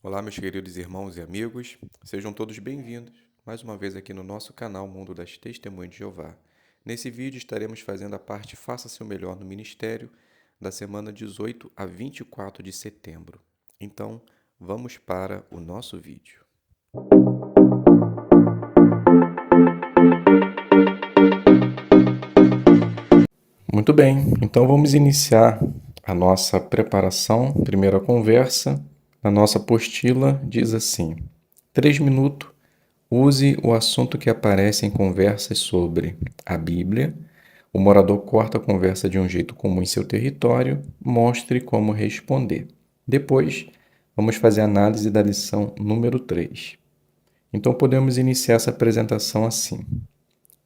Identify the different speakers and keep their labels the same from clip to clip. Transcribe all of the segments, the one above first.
Speaker 1: Olá, meus queridos irmãos e amigos, sejam todos bem-vindos mais uma vez aqui no nosso canal Mundo das Testemunhas de Jeová. Nesse vídeo estaremos fazendo a parte Faça Seu Melhor no Ministério da semana 18 a 24 de setembro. Então, vamos para o nosso vídeo. Muito bem, então vamos iniciar a nossa preparação, primeira conversa. Na nossa apostila diz assim: 3 minutos. Use o assunto que aparece em conversas sobre a Bíblia. O morador corta a conversa de um jeito comum em seu território. Mostre como responder. Depois, vamos fazer a análise da lição número 3. Então, podemos iniciar essa apresentação assim.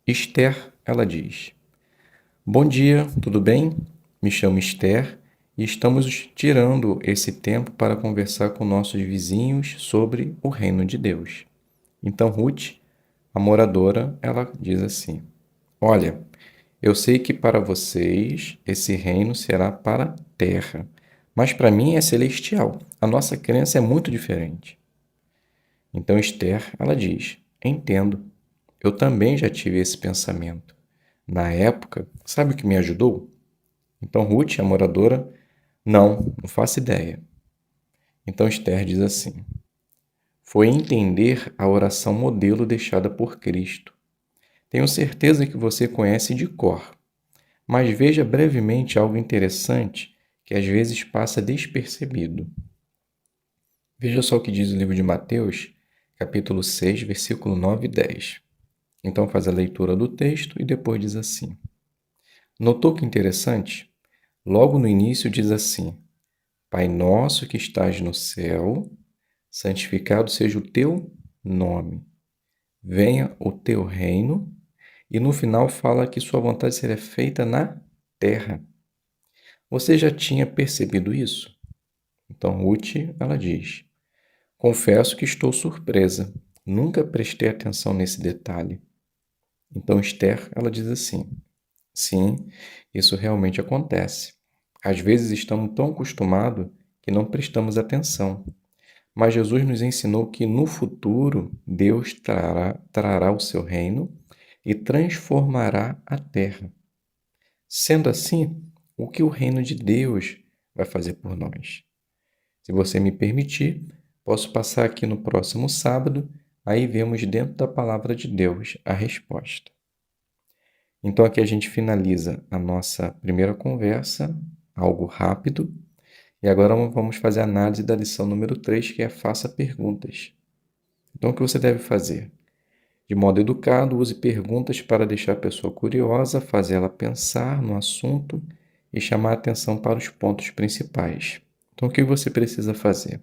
Speaker 1: Esther, ela diz: Bom dia, tudo bem? Me chamo Esther e estamos tirando esse tempo para conversar com nossos vizinhos sobre o reino de Deus. Então, Ruth, a moradora, ela diz assim: Olha, eu sei que para vocês esse reino será para a terra, mas para mim é celestial. A nossa crença é muito diferente. Então, Esther, ela diz: Entendo. Eu também já tive esse pensamento. Na época, sabe o que me ajudou? Então, Ruth, a moradora, não faço ideia. Então, Esther diz assim: Foi entender a oração modelo deixada por Cristo. Tenho certeza que você conhece de cor, mas veja brevemente algo interessante que às vezes passa despercebido. Veja só o que diz o livro de Mateus, capítulo 6, versículo 9 e 10. Então faz a leitura do texto e depois diz assim: Notou que interessante? Logo no início diz assim: Pai nosso que estás no céu, santificado seja o teu nome. Venha o teu reino. E no final fala que sua vontade seria feita na terra. Você já tinha percebido isso? Então Ruth, ela diz: Confesso que estou surpresa. Nunca prestei atenção nesse detalhe. Então Esther, ela diz assim: Sim, isso realmente acontece. Às vezes estamos tão acostumados que não prestamos atenção. Mas Jesus nos ensinou que no futuro Deus trará o seu reino e transformará a terra. Sendo assim, o que o reino de Deus vai fazer por nós? Se você me permitir, posso passar aqui no próximo sábado, aí vemos dentro da palavra de Deus a resposta. Então aqui a gente finaliza a nossa primeira conversa, algo rápido, e agora vamos fazer a análise da lição número 3, que é faça perguntas. Então o que você deve fazer? De modo educado, use perguntas para deixar a pessoa curiosa, fazer ela pensar no assunto e chamar a atenção para os pontos principais. Então, o que você precisa fazer?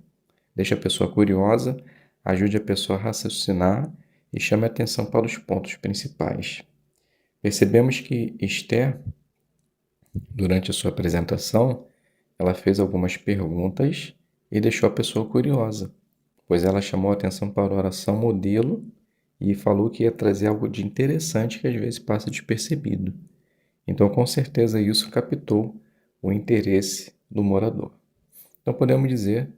Speaker 1: Deixe a pessoa curiosa, ajude a pessoa a raciocinar e chame a atenção para os pontos principais. Percebemos que Esther, durante a sua apresentação, ela fez algumas perguntas e deixou a pessoa curiosa, pois ela chamou a atenção para a oração modelo e falou que ia trazer algo de interessante que às vezes passa despercebido. Então, com certeza, isso captou o interesse do morador. Então, podemos dizer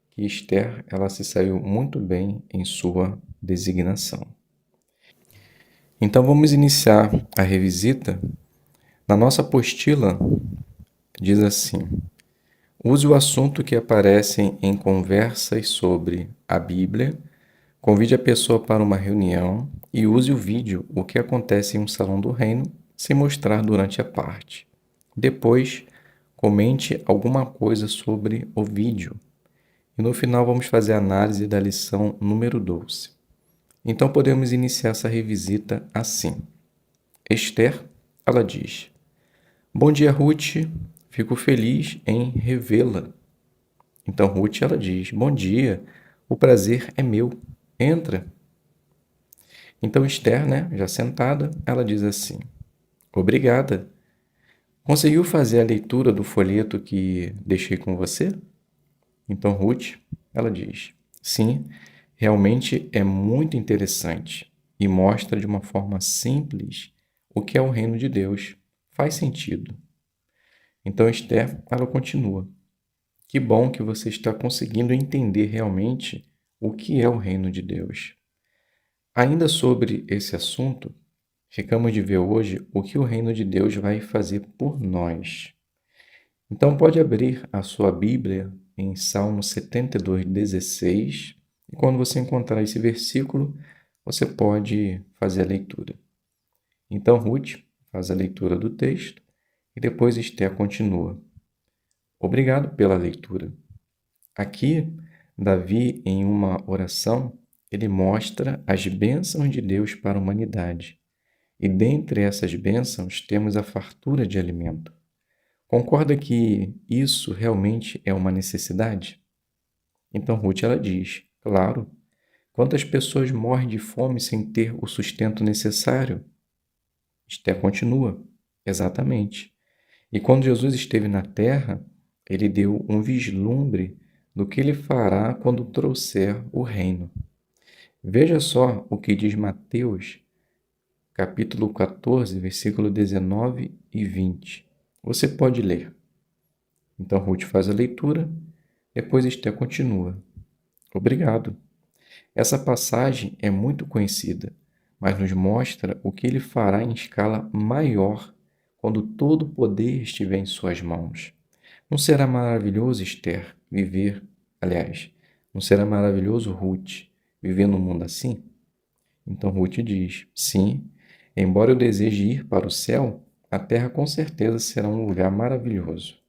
Speaker 1: que Esther ela se saiu muito bem em sua designação. Então, vamos iniciar a revisita. Na nossa apostila, diz assim: use o assunto que aparece em conversas sobre a Bíblia. Convide a pessoa para uma reunião e use o vídeo, o que acontece em um salão do reino, sem mostrar durante a parte. Depois, comente alguma coisa sobre o vídeo. E no final vamos fazer a análise da lição número 12. Então podemos iniciar essa revisita assim. Esther, ela diz: Bom dia, Ruth. Fico feliz em revê-la. Então Ruth, ela diz: Bom dia. O prazer é meu. Entra. Então Esther, já sentada, ela diz assim: Obrigada. Conseguiu fazer a leitura do folheto que deixei com você? Então Ruth, ela diz: Sim, realmente é muito interessante e mostra de uma forma simples o que é o reino de Deus. Faz sentido. Então Esther, ela continua: Que bom que você está conseguindo entender realmente o que é o reino de Deus. Ainda sobre esse assunto, ficamos de ver hoje o que o reino de Deus vai fazer por nós. Então pode abrir a sua Bíblia em Salmo 72:16, e quando você encontrar esse versículo, você pode fazer a leitura. Então Ruth faz a leitura do texto e depois Esther continua. Obrigado pela leitura. Aqui, Davi, em uma oração, ele mostra as bênçãos de Deus para a humanidade. E dentre essas bênçãos temos a fartura de alimento. Concorda que isso realmente é uma necessidade? Então Ruth ela diz, claro, quantas pessoas morrem de fome sem ter o sustento necessário? Esther continua, exatamente. E quando Jesus esteve na terra, ele deu um vislumbre do que ele fará quando trouxer o reino. Veja só o que diz Mateus, capítulo 14, versículo 19 e 20. Você pode ler. Então Ruth faz a leitura, depois Esther continua. Obrigado. Essa passagem é muito conhecida, mas nos mostra o que ele fará em escala maior quando todo o poder estiver em suas mãos. Não será maravilhoso, Esther, não será maravilhoso, Ruth, viver num mundo assim? Então Ruth diz, sim, embora eu deseje ir para o céu, a terra com certeza será um lugar maravilhoso.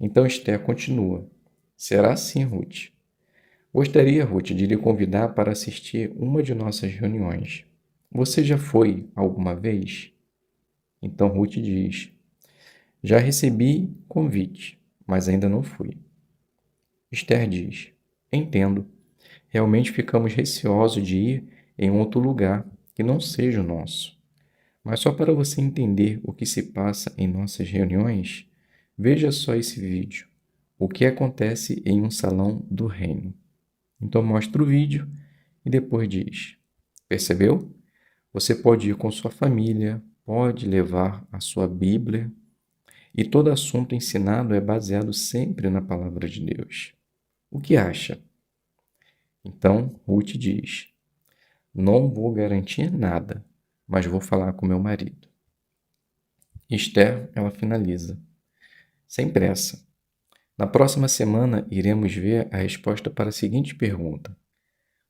Speaker 1: Então Esther continua, será assim, Ruth. Gostaria, Ruth, de lhe convidar para assistir uma de nossas reuniões. Você já foi alguma vez? Então Ruth diz, já recebi convite, mas ainda não fui. Esther diz, entendo. Realmente ficamos receosos de ir em outro lugar que não seja o nosso. Mas só para você entender o que se passa em nossas reuniões, veja só esse vídeo. O que acontece em um salão do reino. Então mostra o vídeo e depois diz, percebeu? Você pode ir com sua família, pode levar a sua Bíblia, e todo assunto ensinado é baseado sempre na palavra de Deus. O que acha? Então Ruth diz, não vou garantir nada, mas vou falar com meu marido. Esther, ela finaliza, sem pressa. Na próxima semana, iremos ver a resposta para a seguinte pergunta.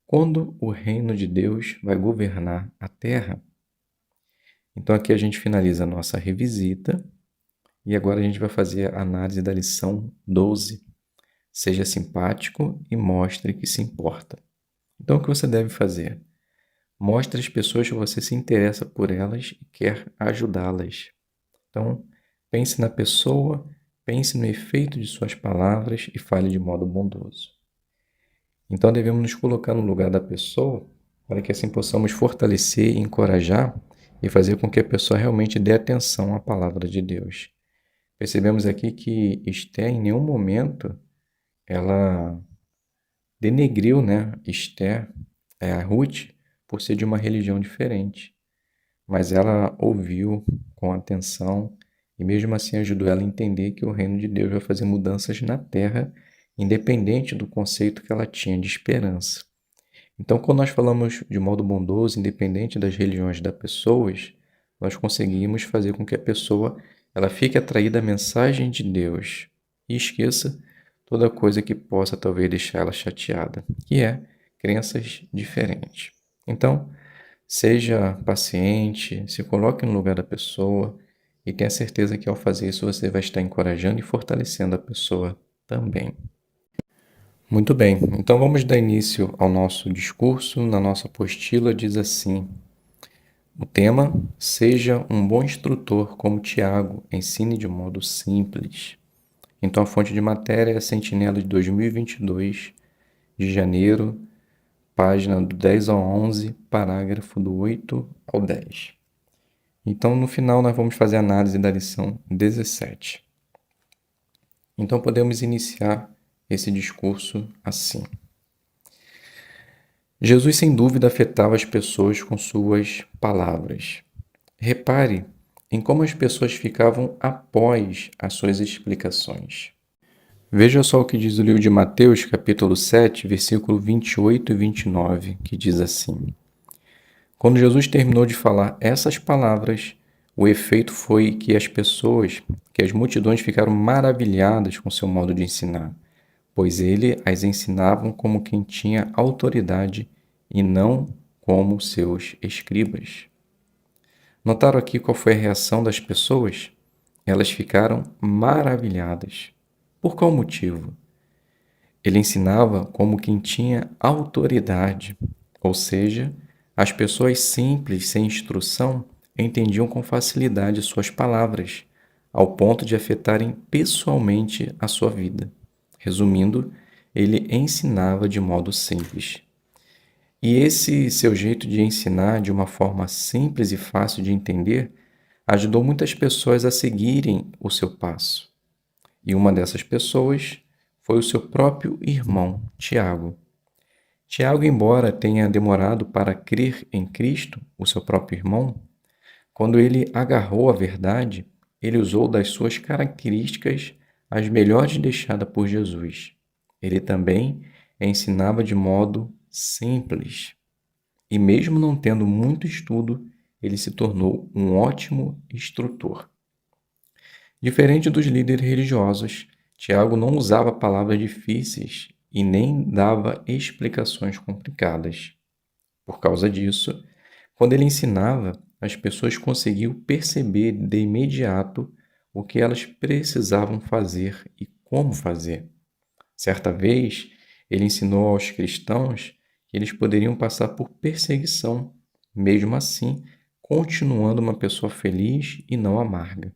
Speaker 1: Quando o reino de Deus vai governar a terra? Então aqui a gente finaliza a nossa revisita e agora a gente vai fazer a análise da lição 12. Seja simpático e mostre que se importa. Então o que você deve fazer? Mostre às pessoas que você se interessa por elas e quer ajudá-las. Então pense na pessoa, pense no efeito de suas palavras e fale de modo bondoso. Então devemos nos colocar no lugar da pessoa para que assim possamos fortalecer, encorajar e fazer com que a pessoa realmente dê atenção à palavra de Deus. Percebemos aqui que Esther em nenhum momento ela denegriu, Esther, a Ruth, por ser de uma religião diferente, mas ela ouviu com atenção e mesmo assim ajudou ela a entender que o reino de Deus vai fazer mudanças na terra, independente do conceito que ela tinha de esperança. Então, quando nós falamos de modo bondoso, independente das religiões das pessoas, nós conseguimos fazer com que a pessoa ela fique atraída à mensagem de Deus e esqueça toda coisa que possa talvez deixar ela chateada, que é crenças diferentes. Então, seja paciente, se coloque no lugar da pessoa e tenha certeza que ao fazer isso você vai estar encorajando e fortalecendo a pessoa também. Muito bem, então vamos dar início ao nosso discurso. Na nossa apostila diz assim, o tema, seja um bom instrutor como Tiago, ensine de modo simples. Então a fonte de matéria é a Sentinela de 2022, de janeiro, página do 10 ao 11, parágrafo do 8 ao 10. Então no final nós vamos fazer a análise da lição 17. Então podemos iniciar esse discurso assim. Jesus sem dúvida afetava as pessoas com suas palavras. Repare em como as pessoas ficavam após as suas explicações. Veja só o que diz o livro de Mateus, capítulo 7, versículo 28 e 29, que diz assim: Quando Jesus terminou de falar essas palavras, o efeito foi que as multidões ficaram maravilhadas com seu modo de ensinar, pois ele as ensinava como quem tinha autoridade e não como seus escribas. Notaram aqui qual foi a reação das pessoas? Elas ficaram maravilhadas. Por qual motivo? Ele ensinava como quem tinha autoridade, ou seja, as pessoas simples, sem instrução, entendiam com facilidade suas palavras, ao ponto de afetarem pessoalmente a sua vida. Resumindo, ele ensinava de modo simples. E esse seu jeito de ensinar de uma forma simples e fácil de entender ajudou muitas pessoas a seguirem o seu passo. E uma dessas pessoas foi o seu próprio irmão, Tiago. Tiago, embora tenha demorado para crer em Cristo, o seu próprio irmão, quando ele agarrou a verdade, ele usou das suas características as melhores deixadas por Jesus. Ele também ensinava de modo simples. E mesmo não tendo muito estudo, ele se tornou um ótimo instrutor. Diferente dos líderes religiosos, Tiago não usava palavras difíceis e nem dava explicações complicadas. Por causa disso, quando ele ensinava, as pessoas conseguiam perceber de imediato o que elas precisavam fazer e como fazer. Certa vez, ele ensinou aos cristãos que eles poderiam passar por perseguição, mesmo assim, continuando uma pessoa feliz e não amarga.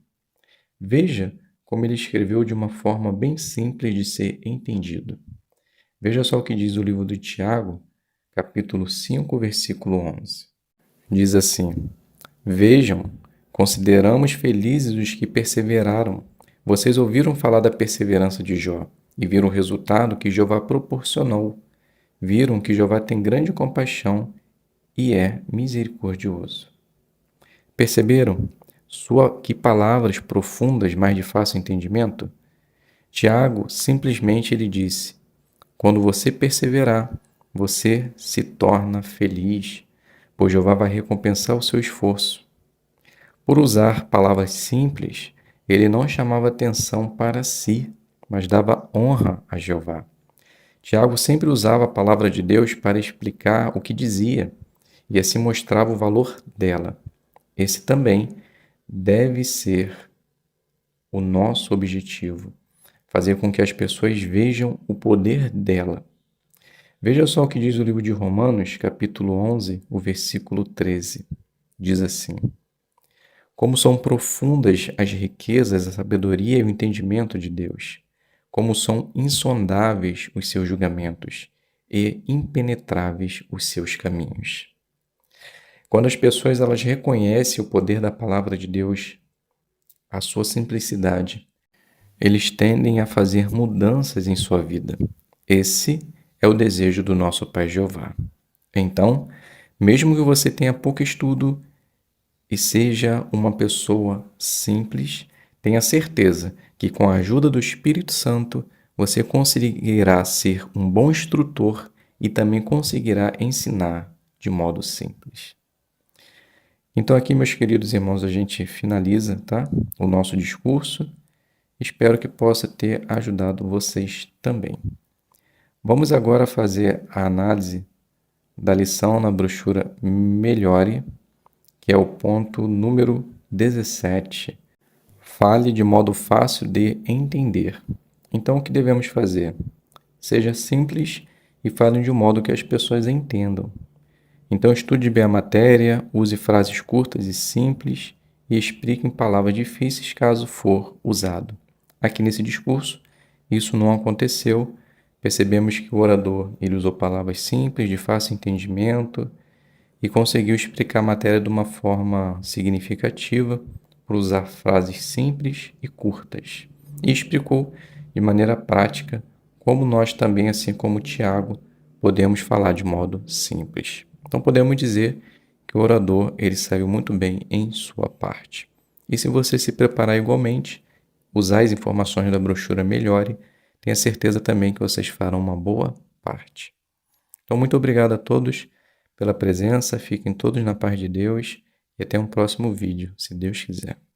Speaker 1: Veja como ele escreveu de uma forma bem simples de ser entendido. Veja só o que diz o livro de Tiago, capítulo 5, versículo 11. Diz assim: Vejam, consideramos felizes os que perseveraram. Vocês ouviram falar da perseverança de Jó e viram o resultado que Jeová proporcionou. Viram que Jeová tem grande compaixão e é misericordioso. Perceberam? Que palavras profundas, mas de fácil entendimento? Tiago simplesmente ele disse: quando você perseverar, você se torna feliz, pois Jeová vai recompensar o seu esforço. Por usar palavras simples, ele não chamava atenção para si, mas dava honra a Jeová. Tiago sempre usava a palavra de Deus para explicar o que dizia e assim mostrava o valor dela. Esse também deve ser o nosso objetivo, fazer com que as pessoas vejam o poder dela. Veja só o que diz o livro de Romanos, capítulo 11, o versículo 13. Diz assim: Como são profundas as riquezas, a sabedoria e o entendimento de Deus, como são insondáveis os seus julgamentos e impenetráveis os seus caminhos. Quando as pessoas elas reconhecem o poder da palavra de Deus, a sua simplicidade, eles tendem a fazer mudanças em sua vida. Esse é o desejo do nosso Pai Jeová. Então, mesmo que você tenha pouco estudo e seja uma pessoa simples, tenha certeza que com a ajuda do Espírito Santo, você conseguirá ser um bom instrutor e também conseguirá ensinar de modo simples. Então aqui, meus queridos irmãos, a gente finaliza, tá? O nosso discurso. Espero que possa ter ajudado vocês também. Vamos agora fazer a análise da lição na brochura Melhore, que é o ponto número 17. Fale de modo fácil de entender. Então, o que devemos fazer? Seja simples e fale de um modo que as pessoas entendam. Então, estude bem a matéria, use frases curtas e simples e explique em palavras difíceis caso for usado. Aqui nesse discurso, isso não aconteceu. Percebemos que o orador ele usou palavras simples, de fácil entendimento e conseguiu explicar a matéria de uma forma significativa por usar frases simples e curtas. E explicou de maneira prática como nós também, assim como Tiago, podemos falar de modo simples. Então podemos dizer que o orador ele saiu muito bem em sua parte. E se você se preparar igualmente, usar as informações da brochura Melhore, tenha certeza também que vocês farão uma boa parte. Então, muito obrigado a todos pela presença, fiquem todos na paz de Deus e até um próximo vídeo, se Deus quiser.